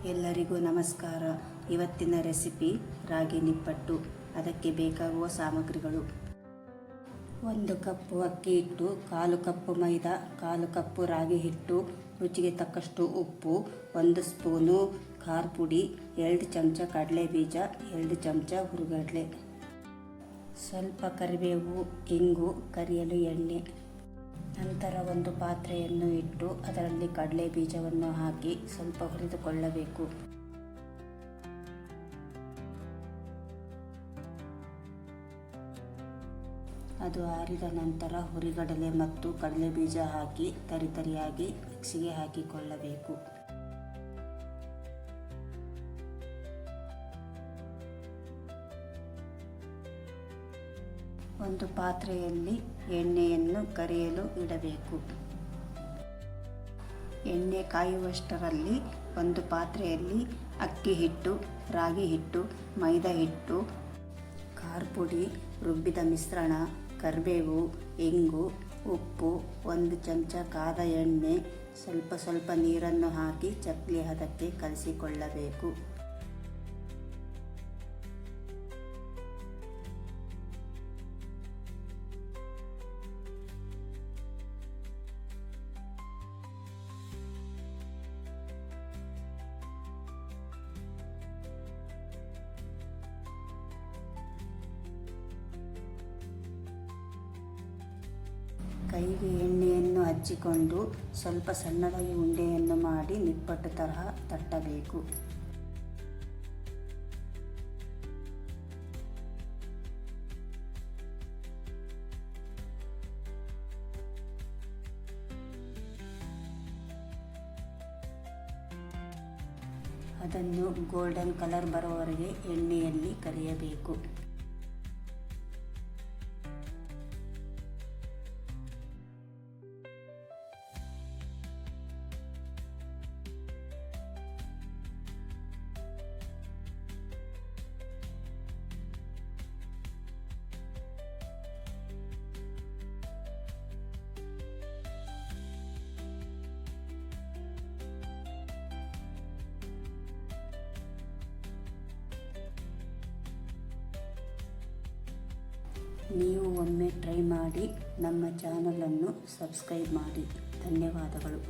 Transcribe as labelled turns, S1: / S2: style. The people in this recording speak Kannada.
S1: ಎಲ್ಲರಿಗೂ ನಮಸ್ಕಾರ. ಇವತ್ತಿನ ರೆಸಿಪಿ ರಾಗಿ ನಿಪ್ಪಟ್ಟು. ಅದಕ್ಕೆ ಬೇಕಾಗುವ ಸಾಮಗ್ರಿಗಳು: 1 ಕಪ್ಪು ಅಕ್ಕಿ ಹಿಟ್ಟು, 1/4 ಕಪ್ಪು ಮೈದಾ, 1/4 ಕಪ್ಪು ರಾಗಿ ಹಿಟ್ಟು, ರುಚಿಗೆ ತಕ್ಕಷ್ಟು ಉಪ್ಪು, 1 ಸ್ಪೂನು ಖಾರ ಪುಡಿ, 2 ಚಮಚ ಕಡಲೆ ಬೀಜ, 2 ಚಮಚ ಹುರಿಗಡಲೆ, ಸ್ವಲ್ಪ ಕರಿಬೇವು, ಇಂಗು, ಕರಿಯಲು ಎಣ್ಣೆ. ನಂತರ ಒಂದು ಪಾತ್ರೆಯನ್ನು ಇಟ್ಟು ಅದರಲ್ಲಿ ಕಡಲೆ ಬೀಜವನ್ನು ಹಾಕಿ ಸ್ವಲ್ಪ ಹುರಿದುಕೊಳ್ಳಬೇಕು. ಅದು ಆರಿದ ನಂತರ ಹುರಿಗಡಲೆ ಮತ್ತು ಕಡಲೆ ಬೀಜ ಹಾಕಿ ತರಿತರಿಯಾಗಿ ಮಿಕ್ಸಿಗೆ ಹಾಕಿಕೊಳ್ಳಬೇಕು. ಒಂದು ಪಾತ್ರೆಯಲ್ಲಿ ಎಣ್ಣೆಯನ್ನು ಕರಿಯಲು ಇಡಬೇಕು. ಎಣ್ಣೆ ಕಾಯುವಷ್ಟರಲ್ಲಿ ಒಂದು ಪಾತ್ರೆಯಲ್ಲಿ ಅಕ್ಕಿ ಹಿಟ್ಟು, ರಾಗಿ ಹಿಟ್ಟು, ಮೈದಾ ಹಿಟ್ಟು, ಖಾರ ಪುಡಿ, ರುಬ್ಬಿದ ಮಿಶ್ರಣ, ಕರಿಬೇವು, ಇಂಗು, ಉಪ್ಪು, 1 ಚಮಚ ಕಾದ ಎಣ್ಣೆ, ಸ್ವಲ್ಪ ನೀರನ್ನು ಹಾಕಿ ಚಕ್ಲಿ ಹದಕ್ಕೆ ಕಲಸಿಕೊಳ್ಳಬೇಕು. ಕೈಗೆ ಎಣ್ಣೆಯನ್ನು ಹಚ್ಚಿಕೊಂಡು ಸ್ವಲ್ಪ ಸಣ್ಣದಾಗಿ ಉಂಡೆಯನ್ನು ಮಾಡಿ ನಿಪ್ಪಟ್ಟು ತರಹ ತಟ್ಟಬೇಕು. ಅದನ್ನು ಗೋಲ್ಡನ್ ಕಲರ್ ಬರುವವರೆಗೆ ಎಣ್ಣೆಯಲ್ಲಿ ಕರಿಯಬೇಕು. ನೀವು ಒಮ್ಮೆ ಟ್ರೈ ಮಾಡಿ ನಮ್ಮ ಚಾನಲನ್ನು ಸಬ್ಸ್ಕ್ರೈಬ್ ಮಾಡಿ. ಧನ್ಯವಾದಗಳು.